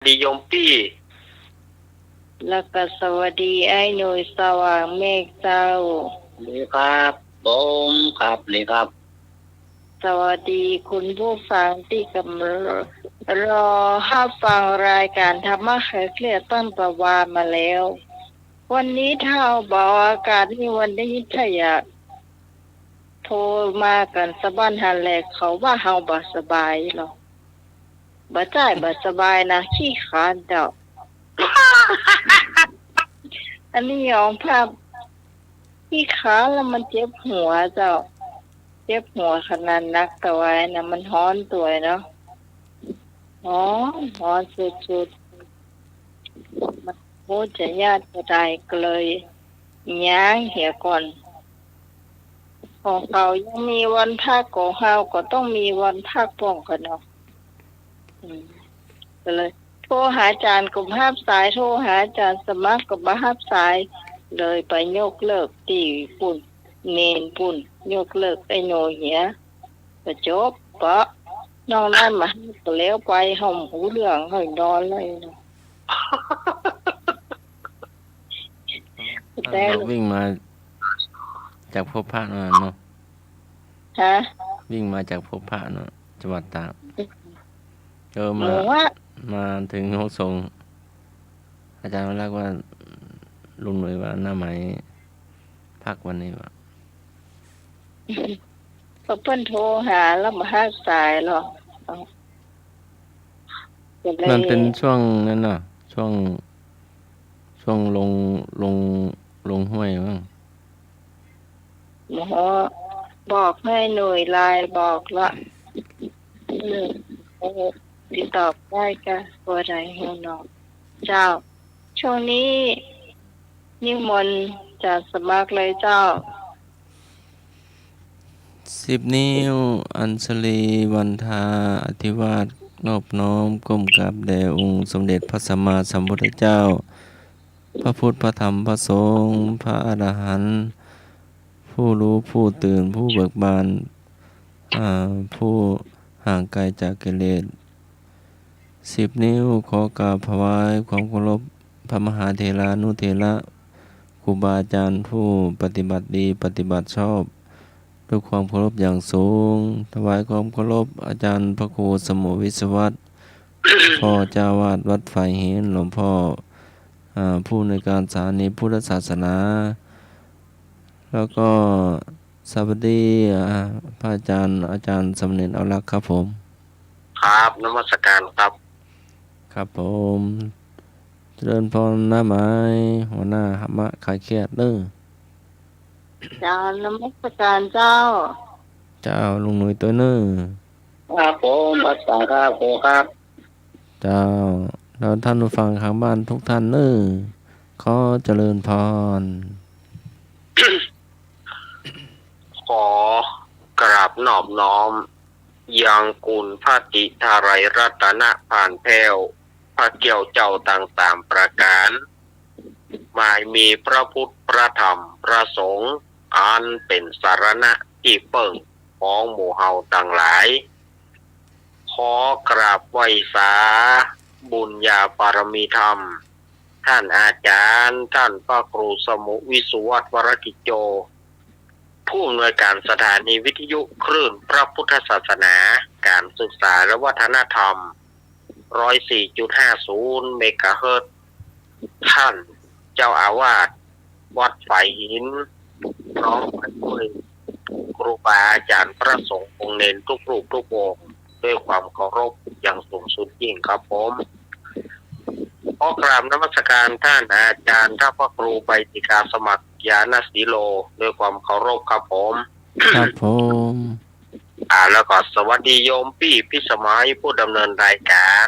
ดีโยมพี่แล้วก็สวัสดีไอ้หนุ่ยสว่างเมฆเจ้านี่ครับผมครับนี่ครับสวัสดีคุณผู้ฟังที่กำลังรอรับฟังรายการธรรมะไขเครียดต้นประวามาแล้ว วันนี้ถ้าเอาบอกอากาศนี่วันนี้ถ้าอยากโทรมากันสะบ้านหันแหลกเขาว่าเฮาบ่สบายหรอกบ่จ่ายบ่สบายนะขี้ขานเจ้า อันนี้ยองภาพขี้ขาแล้วมันเจ็บหัวเจ้าเจ็บหัวขนาดนักแต่ว่านะมันฮ้อนตัวเนาะฮ้อนสุดๆมันโคจะญาติก็ได้ก็เลยย้างเหี่ยก่อนของเขายังมีวันพักของเฮาก็ต้องมีวันพักป้องกันเนาะก็เลยโทรหาอาจารย์กลุ่มห้าบสายโทรหาอาจารย์สมัครกับบ้าห้าบสายเลยไปยกเลิกที่ปุ่นเนนปุ่นยกเลิกไอ้โนเหียก็จบปะน้องนั่นมาก็แล้วไปห้องหูเรื่องให้นอนเลยเนาะแต่ เราวิ่งมาจากพบพระมาเนาะฮะวิ่งมาจากพบพระเนาะจังหวัดตากเจอหมามูว่ามาถึงห้องส่งอาจารย์ว่าว่าลุงหน่วยว่าหน้าไหมพักวันนี้วะเพิ่นโทรหาแล้วมาห้าบสายหรอกก็เลยมันเป็นช่วงนั้นเนาะช่วงลงลงห้วยมั้งหมอบอกให้หน่วยไลน์บอกละติดต่อได้ก็บ่ได้ฮู้เนาะเจ้าช่วงนี้นิมนต์จะสมัครเลยเจ้า10 นิ้วอัญชลีวันทาอธิวาทนอบน้อมก้มกราบแด่องค์สมเด็จพระสัมมาสัมพุทธเจ้าพระพุทธพระธรรมพระสงฆ์พระอรหันต์ผู้รู้ผู้ตื่นผู้เบิกบานผู้ห่างไกลจากกิเลส10 นิ้วขอกราบถวายความเคารพพระมหาเถรานุเถระครูบาอาจารย์ผู้ปฏิบัติดีปฏิบัติชอบด้วยความเคารพอย่างสูงถวายความเคารพอาจารย์พระครูสมุวิศวัตร พ่อเจ้าวาดวัดไฟเห็นหลวงพ่อผู้ในการสถานีพุทธศาสนา แล้วก็สวัสดีพระอาจารย์สำเร็จเอาลักครับผมครับนมัสการครับครับผมเจริญพรหน้าไม้หัวหน้าหมะขายเครียดเด้อเจ้านมัสการเจ้าเจ้าลุงหนุ่ยตัวเน้อครับผมภาษาครับโอครับเจ้าแล้วท่านผู้ฟังข้างบ้านทุกท่านเน้อขอเจริญพร ขอกราบนอบน้อมยังกุลพระติทาไรรัตนะผ่านแพ้วพระเกี่ยวเจ้าต่างๆประการหมายมีพระพุทธพระธรรมพระสงฆ์อันเป็นสารณะที่เปิ่งของหมู่เฮาต่างหลายขอกราบไหว้สาบุญญาปารมีธรรมท่านอาจารย์ท่านพระครูสมุวิสุวัตวรกิจโจผู้อำนวยการสถานีวิทยุคลื่นพระพุทธศาสนาการศึกษาและวัฒนธรรม 104.50 เมกะเฮิรตซ์ท่านเจ้าอาวาสวัดไฝหินพร้อมด้วยครูบาอาจารย์พระสงฆ์องค์เนรทุกรูปทุกองค์ด้วยความเคารพอย่างสูงสุดยิ่งครับผมขอกราบนมัสการท่านอาจารย์ท่านพระครูใบติกาสมัครยานสีโลด้วยความเคารพครับผมครับผมแล้วก็สวัสดีโยมพี่พิสมัยผู้ดำเนินรายการ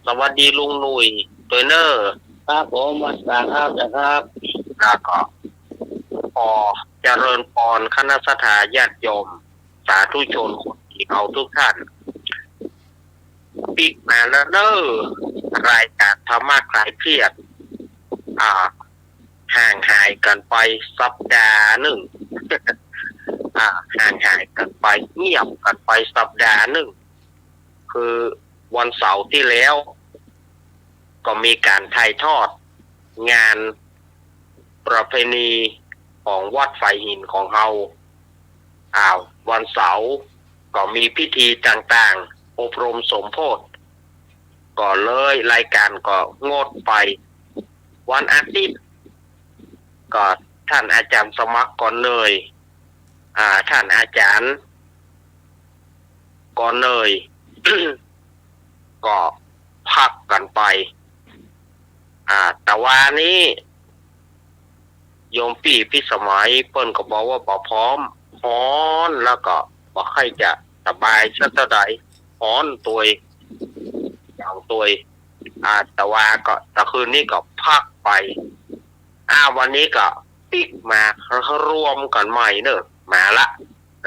สวัสดีลุงหนุ่ยตัวเนอร์ครับผมวัดสาครับนะครับแล้วก็พอเจริญพรคณะสัตยาญาติโยมสาธุชนคนที่เอาทุกท่านปิดมาแล้วเนอร์รายการธรรมะคลายเครียดห่างหายกันไปสัปดาห์หนึ่งห่างหายกันไปเงียบกันไปสัปดาห์หนึ่ง คือวันเสาร์ที่แล้ว ก็มีการถ่ายทอดงานประเพณีของวัดไฟหินของเฮาวันเสาร์ก็มีพิธีต่างๆอบรมสมโภชก็เลยรายการก็งดไปวันอาทิตย์ก็ท่านอาจารย์สมัครก่อนเนยท่านอาจารย์ก่อนเนย ก็พักกันไปแต่ว่านี้โยมปี่พิสมัยเปิ้นก็บอกว่าบ่พร้อมฮ้อนแล้วก็บ่ใครจะสบายสักเท่าใดฮ้อนตัวอย่างตัวแต่ว่าก็แต่คืนนี้ก็พักไปวันนี้ก็ปิกมารวมกันใหม่เนอะมาละ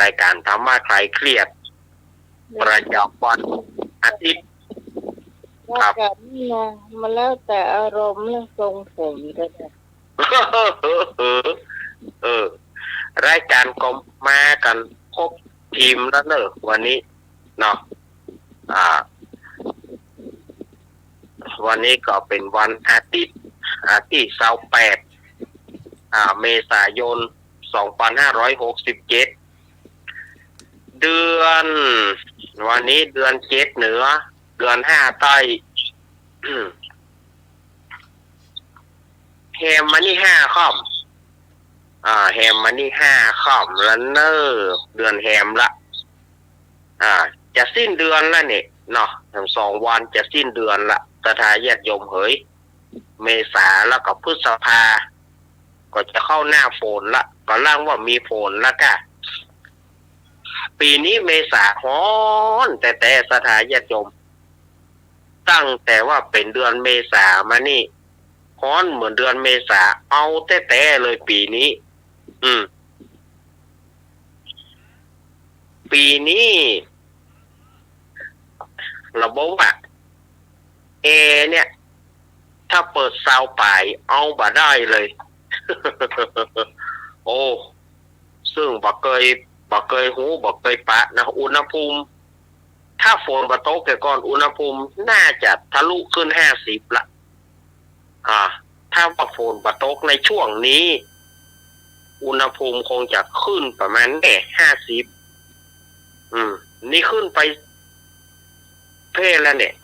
รายการธรรมะคลายเครียดประจำวันอาทิตย์ว่ากันนะมันแล้วแต่อารมณ์และทรงผมกันนะรายการก็มากันครบทีมแล้วเนอะวันนี้เนาะวันนี้ก็เป็นวันอาทิตย์ที่28เมษายน2567เดือนวันนี้เดือน7เหนือเดือน5ใต้แฮมมันนี่5ค่ำแฮมมันนี่5ค่ำแล้วเนอะเดือนแฮมละจะสิ้นเดือนแล้วเนี่ยเนาะทั้ง2วันจะสิ้นเดือนละสถาญาติโยมเฮ้ยเมษาแล้วก็พฤษภาก็จะเข้าหน้าฝนละก็ล่างว่ามีฝนแล้วก็ปีนี้เมษาฮ้อนแต่สถาญาติโยมตั้งแต่ว่าเป็นเดือนเมษามานี่ฮ้อนเหมือนเดือนเมษาเอาแต่เลยปีนี้ปีนี้ระบบเนี่ยถ้าเปิดซาวป่ายเอาบ่ได้เลย โอ้ซึ่งบ่เคยหูบ่เคยปะนะอุณหภูมิถ้าฝนบ่ตกแต่ก่อนอุณหภูมิน่าจะทะลุขึ้น50ละถ้าว่าฝนบ่ตกในช่วงนี้อุณหภูมิคงจะขึ้นประมาณ50นี่ขึ้นไปเพศแล้วเนี่ย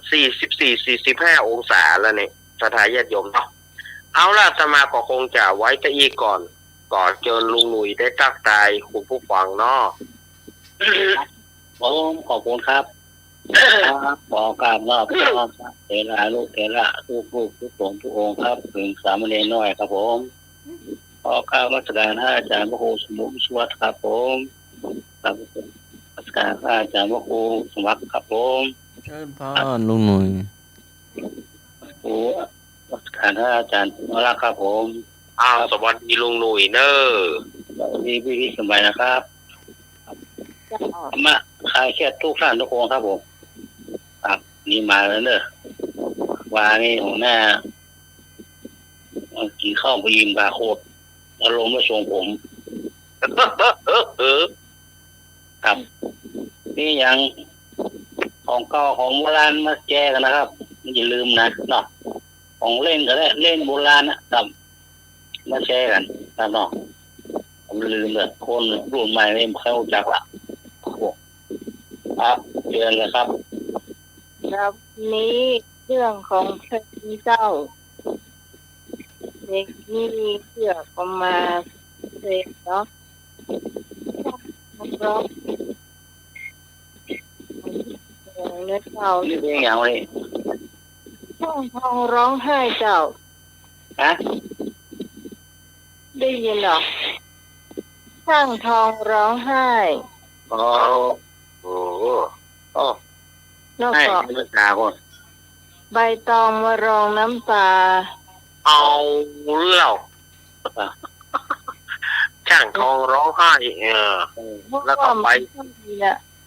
44-45องศาแล้วเนี่ยสถาญาติโยมเนาะเอาล่ะอาตมาก็คงจะไว้แต่อีกก่อนเชิญลุงหนุ่ยได้ทักทายคุณผู้ฟังเนาะผมขอบคุณครับบอกการรอบเทระลูกเทระทุกทุกองค์ครับถึงสามเณรน้อยครับผมขอข้าวมัสการอาจารย์พระครูสมุทรสวัสดิ์ครับผมครับมัสการอาจารย์พระครูสวัสดิ์ครับผมเชิญพรลุงหนุ่ยโอ้มัสการอาจารย์วราครับผมสวัสดีลุงหนุ่ยเนอะสวัสดีพี่สมัยนะครับมาขายแค่ทุกท่านทุกองครับผมครับนี่มาแล้วเนอะวานี่ของหน้ากินข้าวไปยิมบาโคตรอารมณ์มาส่งผมครับนี่ยังของเก่าของโบราณมาแจกกันนะครับอย่าลืมนะเนาะของเล่นก็ได้เล่นโบราณนะครับมาแชร์กันนะเนาะผมลืมเลยคนรุ่นใหม่ไม่เข้าจักละครับเรียนเลยครับครับนี้เรื่องของพระเจ้าเด็กนี่เสือก็มาเสร็จเนาะร้องเนื้อเจ้านี่เป็นอย่างไรช่างทองร้องไห้เจ้าได้ยินหรอช่างทองร้องไห้โอ้แล้วก็น้ำตาคนใบตองมารองน้ำตาเอาเล่าช่างทองร้องไห้แล้วก็ใบ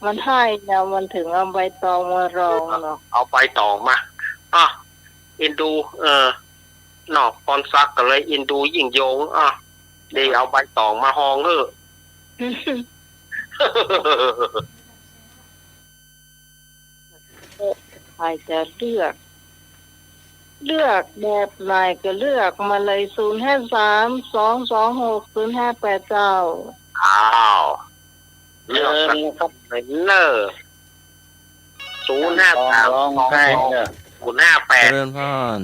มันให้แล้วมันถึงเอาใบตองมารองเนาะเอาใบตองมาอินดูนอกปอนซักก็เลยอินดูยิ่งโยงดีเอาใบตองมาห้อง ใครจะเลือกแบบไหนก็เลือกมาเลย053-226-0589เจ้า อ้าวเลือกกันครับเนอร์053 ร้องให้เนอะ เจริญพร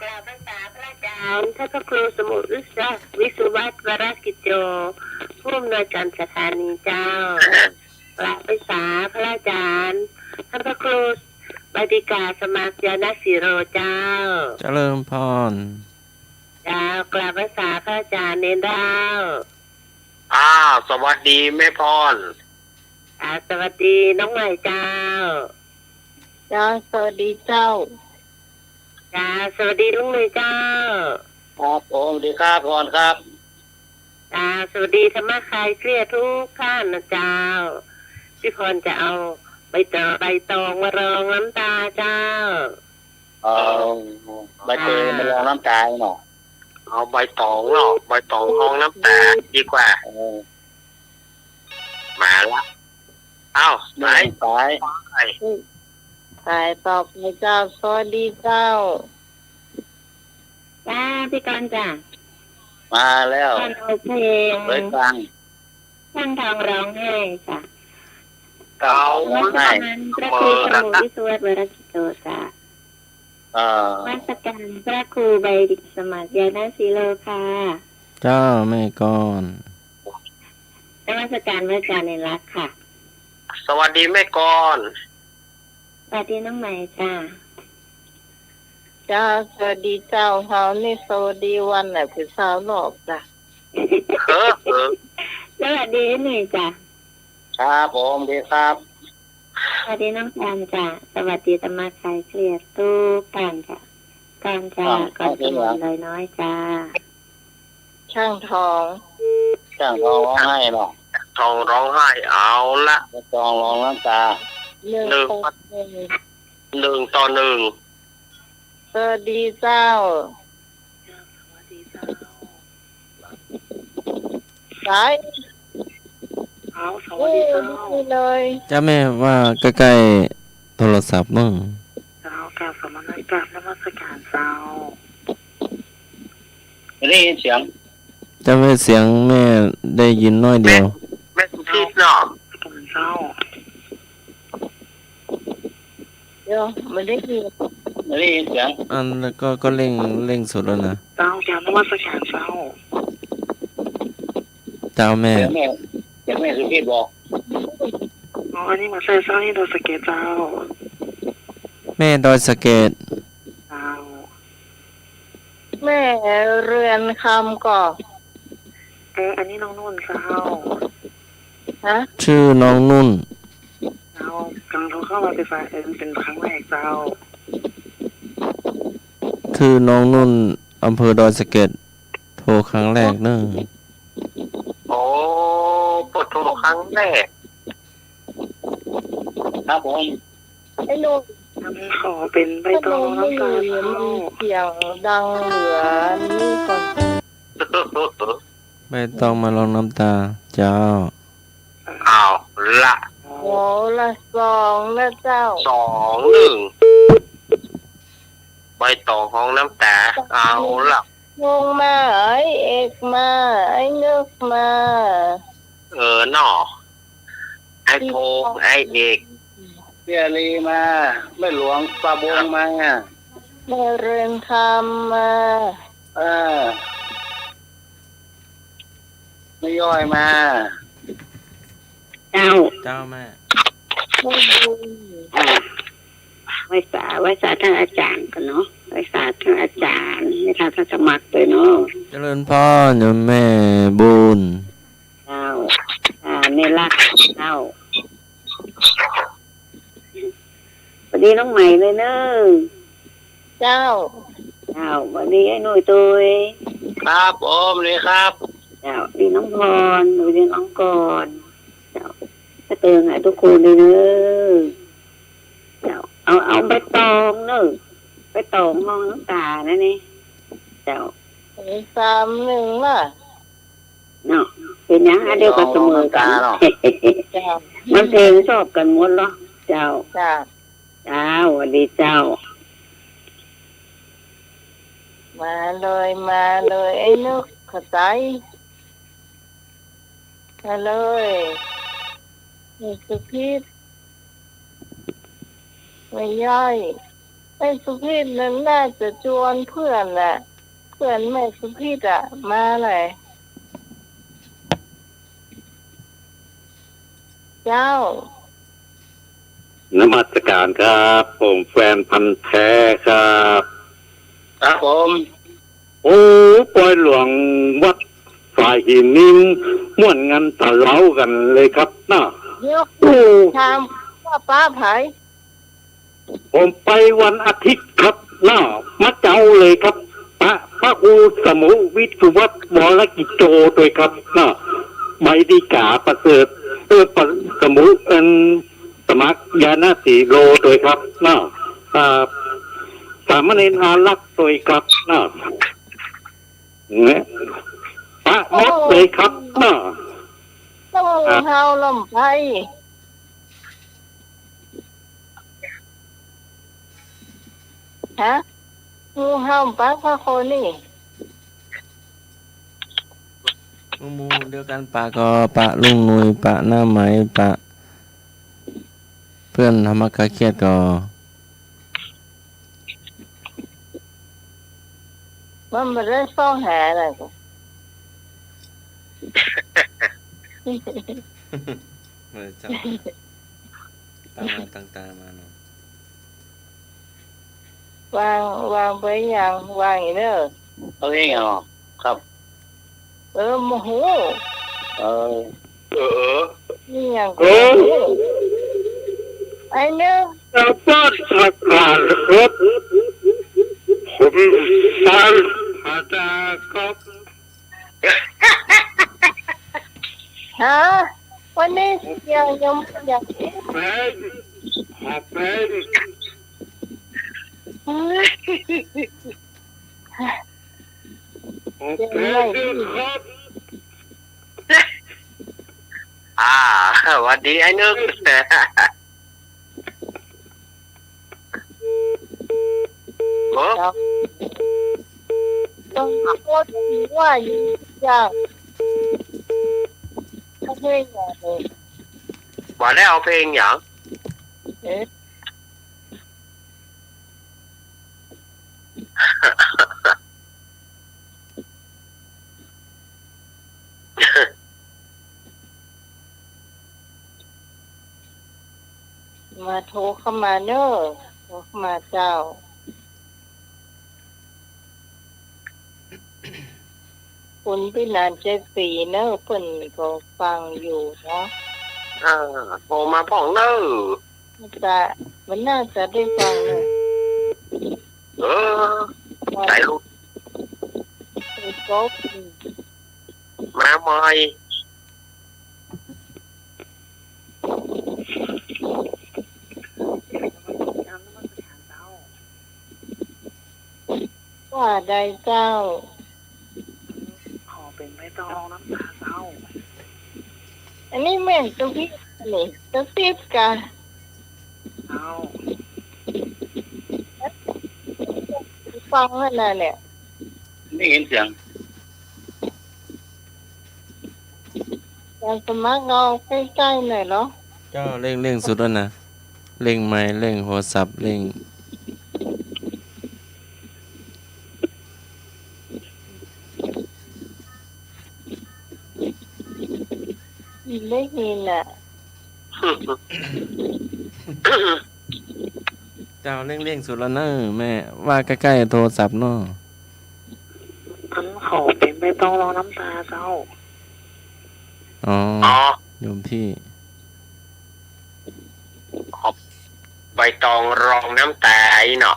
กล่าวภาษาพระอาจารย์ท่านพระครูสมุทรวิสุวัฒน์วรกิจโจผู้อำนวยการสถานีเจ้ากล่าวภาษาพระอาจารย์ท่านพระครูบดิกาสมัครยานศิโรเจ้า เจริญพร เจ้ากล่าวภาษาพระอาจารย์เนนดาว สวัสดีแม่พร สวัสดีน้องใหม่เจ้า จ้าสวัสดีเจ้า จ้าสวัสดีลุงเลยเจ้า ครับผมดีครับก่อนครับ จ้าสวัสดีธรรมะคลายเครียดทุกท่านนะเจ้าพี่พรจะเอาใบตองมารองน้ำตาเจ้า เอาใบเตยมาลองน้ำตาหน่อย เอาใบตองเนาะใบตองห้องน้ำตาดีกว่า มาละไหน สาย สายตอบในเจ้าสวัสดีเจ้า จ้าพี่กรณ์จ้า มาแล้ว ท่านเอาเพลง เลยฟัง ท่านทองร้องไห้จ้ะ เก่า วัด ให้ นั้นพระครูสมุทรวิสุวัฒน์วรกิจโตจ้ะวัดการพระครูใบดิกสมัครยานศิโลค่ะ เจ้าแม่ก่อน นมัสการพระอาจารย์ในรักค่ะ สวัสดีแม่กร สวัสดีน้องใหม่จ้า จ้าสวัสดีเจ้าเฮานี่สวัสดีวันไหนพี่สาวหลอกจ้ะ สวัสดีหน่อยจ้ะ ครับผมดีครับ สวัสดีน้องแอมจ้ะสวัสดีธรรมะคลายเครียดทุกท่านจ้ะการจ้าก่อนสมุนเลยน้อยจ้า ช่างทอง ช่างร้องให้หน่อย ทองร้องไห้เอาละ จองร้องน้ำตา หนึ่ง หนึ่ง ต่อหนึ่ง 1-1สวัสดีเจ้าสาย สวัสดีเจ้า นี่เลย เจ้าแม่ว่าใกล้ๆโทรศัพท์มั่ง เจ้ากราบสมณกราบนมัสการเจ้า ไม่ได้ยินเสียง เจ้าแม่เสียงแม่ได้ยินน้อยเดียว แม่สุชีพเนาะ การเจ้า เดี๋ยวไม่ได้ยิน ไม่ได้ยินเสียง อันแล้วก็เร่งสุดแล้วนะ เจ้ากราบนมัสการเจ้า เจ้าแม่ เสียงแม่สุชีพบอก อันนี้มาใส่เจ้านี่โดนสเก็ตเจ้า แม่ดอยสะเก็ด เจ้า แม่เรือนคำก่อ อันนี้น้องนุ่นเจ้า ฮะ ชื่อน้องนุ่น เจ้ากำลังโทรเข้ามาเป็นครั้งแรกเจ้า คือน้องนุ่นอำเภอดอยสะเก็ดโทรครั้งแรกเนอะ โอ้ปวดท้องครั้งแรก ครับผม ไอ้ลูก ขอเป็นใบตอง ไม่ น้ำตา มี เจ้า เสียงดังเหลือนี่ก่อน ไม่ต้องมาลองน้ำตา เจ้า เอาละ โหละสองนะเจ้า 2-1ใบตองห้องน้ำตาเอาละ งงมาไอ้เอกมาไอ้เงือกมา เนาะไอ้โพงไอ้เอก เสียรีมาไม่หลวงปลาบงมา แม่เรือนคำมา เออไม่ย่อยมา เจ้า เจ้าแม่ ไม่ดู ไว้สาท่านอาจารย์กันเนาะไว้สาท่านอาจารย์ให้ท่านสมัครเลยเนาะ เจริญพรโยมแม่บุญ เจ้าในรักเจ้าสวัสดีน้องใหม่เลยเนอะ เจ้า เจ้าสวัสดีไอ้หนุ่ยตุย ครับผมเลยครับ เจ้าดีน้องพรหนูดีน้องกรเจ้าก็เตือนให้ทุกคนเลยเนอะเจ้าเอาใบตองเนอะใบตองห้องน้ำตานั่นนี่เจ้า 3-1ล่ะ เนาะเป็นยังอันเดียวกันเสมอกัน เจ้า มันเพลงชอบกันหมดเหรอ เจ้า จ้า เจ้าสวัสดีเจ้า มาเลยไอ้นึกขใจมาเลยไอ้สุพิษไม่ย่อยไอ้สุพิษนั้นน่าจะชวนเพื่อนแหละเพื่อนแม่สุพิษอะมาเลยเจ้าน มัสการครับผมแฟนพันธ์แท้ครับครับผมโอ้ปล่อยหลวงวัดฝ่ายหินนิ่งม่วนงันตะเล้ากันเลยครับน่ะ เดี๋ยว โอ้ ถามว่าป้าไผ ผมไปวันอาทิตย์ครับน่ะมาเจ้าเลยครับพระครูสมุวิทย์สุวัฒน์วรกิจโจโดยครับน่ะใบดีกาประเสริฐสมุสมัครยานาสีโลโดยครับน่ะสามเณรอารักษ์โดยครับน่ะเนี่ยพระมดเลยครับน่ะ ต้องเฮาลำไปฮะงูเฮาป้าพระโคนี่ หมู่เดียวกันปะก็ปะลุงหนุ่ยปะหน้าไหมปะเพื่อนธรรมกะเครียดก็ มันไม่ได้ซ่องหาอะไรก็ เออจังตั้งมาตั้งตามาเนาะ วางไปอย่างวางอีกเด้อ เอาเองเหรอครับ โมโห เออ นี่อย่าง เออ ไอ้เนื้อ ป้อนสักการครับผมสารพาจาครับ ฮะวันนี้ยังเป็นเป็น เป็นครับ สวัสดีไอ้นึก โอ้ ต้องพูดว่าอย่างถ้าเพื่อนอย่างนี้ ว่าได้เอาเพลงอย่าง เอ๊ะมาโทรเข้ามาเนอะโทรเข้ามาเจ้า คุณพี่นานเจสีเนอะเพิ่นก็ฟังอยู่เนาะ โทรมาพ่องเนอ แต่มันน่าจะได้ฟังเนอะ ใส่ลูก คุณก๊ก มาใหม่ ว่าใดเจ้า ขอเป็นไม่ต้องร้องน้ำตาเศร้า อันนี้แม่นตัวพี่นี่ตัวพี่กะ เศร้า ฟังนั่นน่ะเนี่ย ไม่เห็นเสียง อยากสมัครเอาใกล้ๆหน่อยเนาะ เจ้าเร่งสุดแล้วนะเร่งไม้เร่งโทรศัพท์เร่ง ได้ยินอ่ะ เจ้าเร่งสุดแล้วนะแม่ว่าใกล้ๆโทรศัพท์เนาะ ฉันขอเป็นไม่ต้องร้องน้ำตาเศร้า อ๋อ อ๋อ โยมพี่ ใบตองรองน้ำตาไอ้เนาะ